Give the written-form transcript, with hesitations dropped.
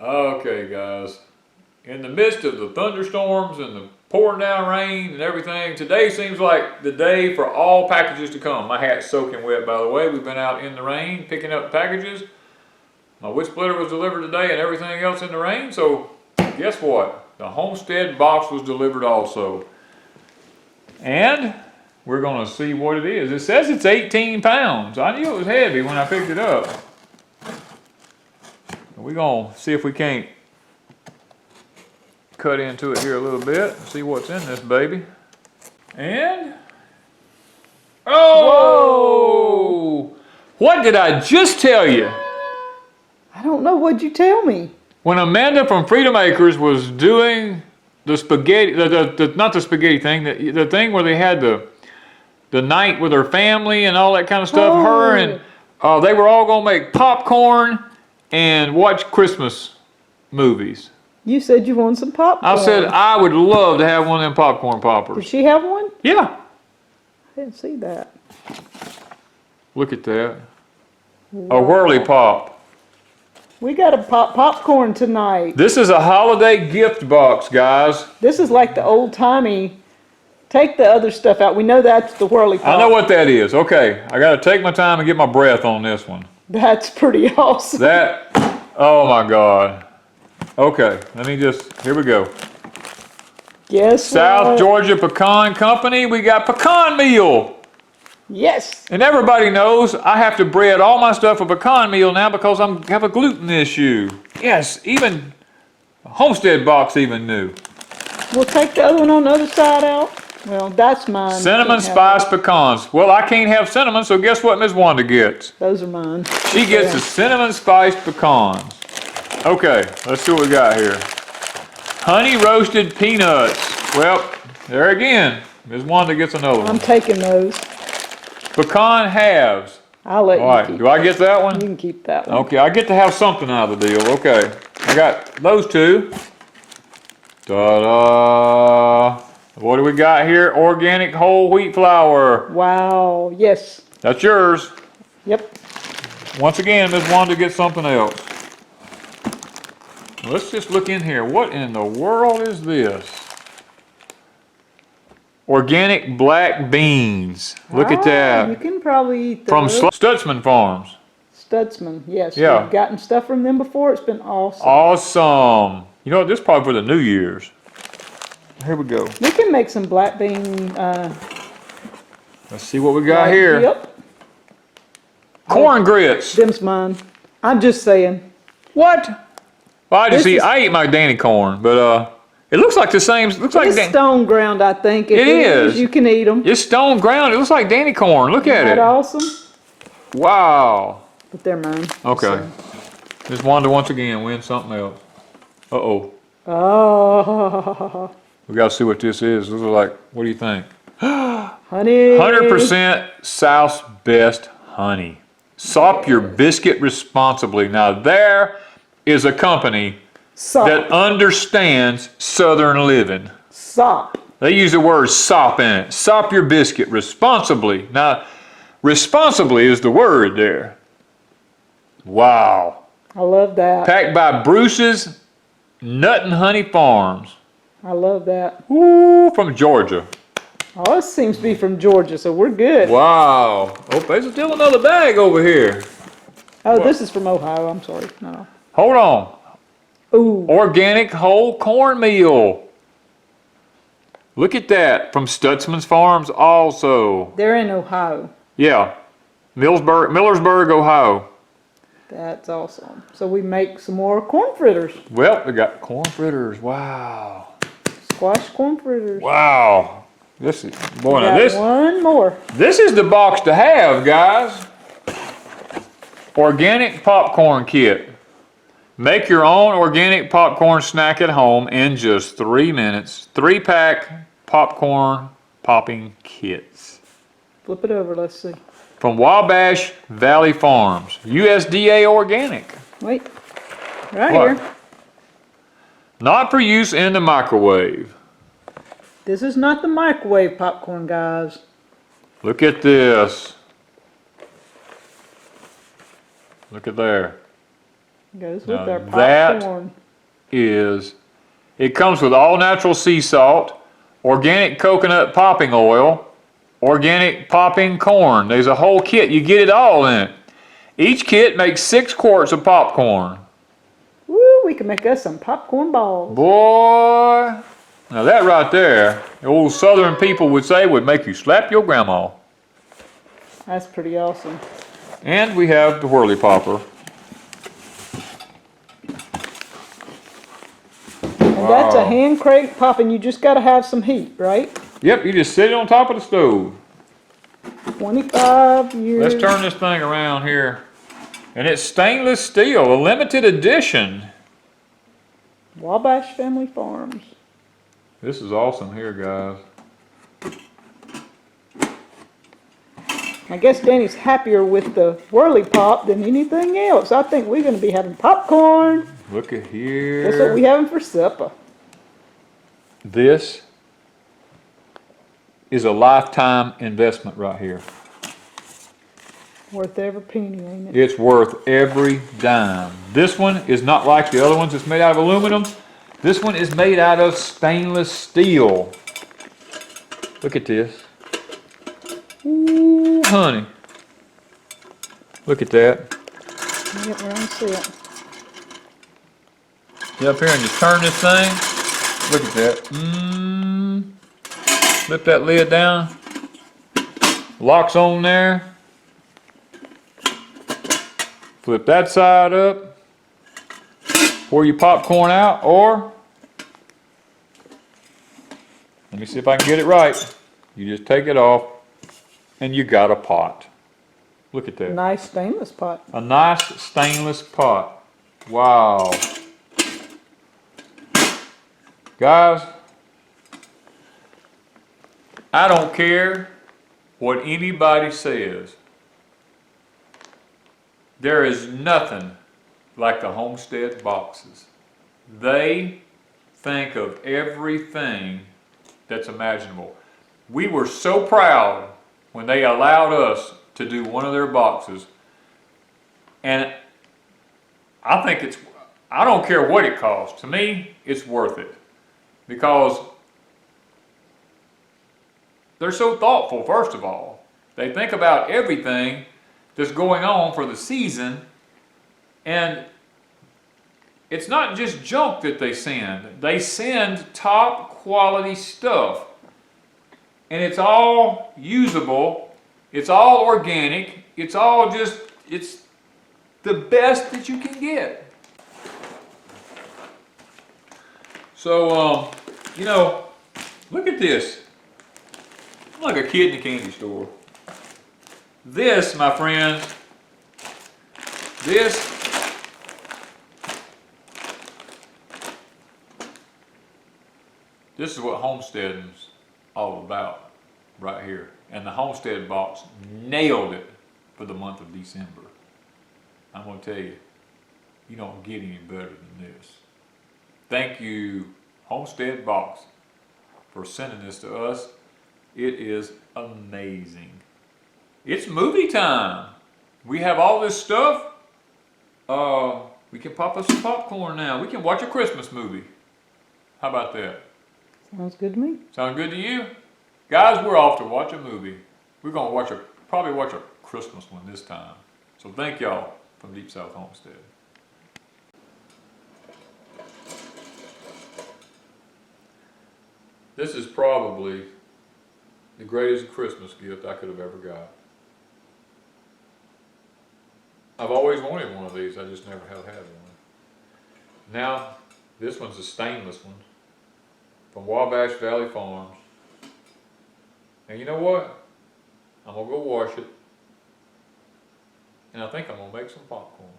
Okay, guys. In the midst of the thunderstorms and the pouring down rain and everything, today seems like the day for all packages to come. My hat's soaking wet, by the way. We've been out in the rain picking up packages. My wood splitter was delivered today and everything else in the rain, so guess what? The Homestead Box was delivered also. And we're going to see what it is. It says it's 18 pounds. I knew it was heavy when I picked it up. We're going to see if we can't cut into it here a little bit and see what's in this baby. And, oh! Whoa! What did I just tell you? I don't know, what'd you tell me? When Amanda from Freedom Acres was doing the spaghetti, not the spaghetti thing, the thing where they had the night with her family and all that kind of stuff, her and they were all going to make popcorn and watch Christmas movies. You said you wanted some popcorn. I said I would love to have one of them popcorn poppers. Did she have one? Yeah. I didn't see that. Look at that. Wow. A whirly pop. We got to pop popcorn tonight. This is a holiday gift box, guys. This is like the old-timey, take the other stuff out. We know that's the whirly pop. I know what that is. Okay, I got to take my time and get my breath on this one. That's pretty awesome. That, oh my God. Okay, let me just, here we go. Yes. South Georgia Pecan Company, we got pecan meal. Yes. And everybody knows I have to bread all my stuff with pecan meal now because I have a gluten issue. Yes, even Homestead Box even knew. We'll take the other one on the other side out. Well, that's mine. Cinnamon spice pecans. Well, I can't have cinnamon, so guess what Miss Wanda gets? Those are mine. She gets the cinnamon spice pecans. Okay, let's see what we got here. Honey roasted peanuts. Well, there again, Miss Wanda gets another one. I'm taking those. Pecan halves. I'll let you keep do I get that one? You can keep that one. Okay, I get to have something out of the deal. Okay, I got those two. Ta-da! What do we got here? Organic whole wheat flour. Wow, yes. That's yours. Yep. Once again, Miss Wanda gets something else. Let's just look in here. What in the world is this? Organic black beans. Look at that. You can probably eat From those. Stutzman Farms. Stutzman, yes. Yeah. We've gotten stuff from them before. It's been awesome. Awesome. You know what? This is probably for the New Year's. Here we go. We can make some black bean. Let's see what we got here. Yep. Corn grits. Them's mine. I'm just saying. What? Well, I eat my Danny corn, but it looks like the same. Looks like It's stone ground, I think. If it is. You can eat them. It's stone ground. It looks like Danny corn. Look at Isn't it. that awesome? Wow. But they're mine. Okay. Miss Wanda once again wins something else. Uh-oh. Oh. We got to see what this is. This is like, what do you think? Honey. 100% South's best honey. Sop your biscuit responsibly. Now there is a company that understands Southern living. Sop. They use the word sop in it. Sop your biscuit responsibly. Now, responsibly is the word there. Wow. I love that. Packed by Bruce's Nut and Honey Farms. I love that. Ooh, from Georgia. Oh, this seems to be from Georgia, so we're good. Wow. Oh, there's still another bag over here. Oh, this is from Ohio. I'm sorry. No. Hold on. Ooh. Organic whole cornmeal. Look at that. From Stutzman's Farms also. They're in Ohio. Yeah. Millersburg, Ohio. That's awesome. So we make some more corn fritters. Well, we got corn fritters. Wow. Squash corn fritters. Wow. This is, boy, now Got one more. This is the box to have, guys. Organic popcorn kit. Make your own organic popcorn snack at home in just 3 minutes. 3-pack popcorn popping kits. Flip it over, let's see. From Wabash Valley Farms. USDA organic. Wait. Right What? here. Not for use in the microwave. This is not the microwave popcorn, guys. Look at this. Look at there. Goes Now with our that popcorn. it comes with all natural sea salt, organic coconut popping oil, organic popping corn. There's a whole kit. You get it all in it. Each kit makes 6 quarts of popcorn. Woo, we can make us some popcorn balls. Boy, now that right there, the old southern people would say would make you slap your grandma. That's pretty awesome. And we have the whirly popper. And that's a hand crank pop, and you just got to have some heat, right? Yep, you just sit it on top of the stove. 25 years. Let's turn this thing around here. And it's stainless steel, a limited edition. Wabash Family Farms. This is awesome here, guys. I guess Danny's happier with the whirly pop than anything else. I think we're going to be having popcorn. Look at here. That's what we having for supper. This is a lifetime investment right here. Worth every penny, ain't it? It's worth every dime. This one is not like the other ones. It's made out of aluminum. This one is made out of stainless steel. Look at this. Ooh, honey. Look at that. Get around and see it. Get up here and just turn this thing. Look at that. Flip that lid down. Locks on there. Flip that side up. Pour your popcorn out, or let me see if I can get it right. You just take it off and you got a pot. Look at that. Nice stainless pot. A nice stainless pot. Wow. Guys, I don't care what anybody says. There is nothing like the Homestead boxes. They think of everything that's imaginable. We were so proud when they allowed us to do one of their boxes. And I think I don't care what it costs. To me, it's worth it. Because they're so thoughtful, first of all. They think about everything that's going on for the season, and it's not just junk that they send. They send top quality stuff, and it's all usable, it's all organic, it's all it's the best that you can get. So, you know, look at this. I'm like a kid in a candy store. This, my friends, this is what homesteading's all about right here. And the Homestead Box nailed it for the month of December. I'm going to tell you, you don't get any better than this. Thank you, Homestead Box, for sending this to us. It is amazing. It's movie time. We have all this stuff. We can pop us some popcorn now. We can watch a Christmas movie. How about that? Sounds good to me. Sound good to you? Guys, we're off to watch a movie. We're going to probably watch a Christmas one this time. So thank y'all from Deep South Homestead. This is probably the greatest Christmas gift I could have ever got. I've always wanted one of these, I just never have had one. Now, this one's a stainless one from Wabash Valley Farms. And you know what? I'm gonna go wash it. And I think I'm gonna make some popcorn.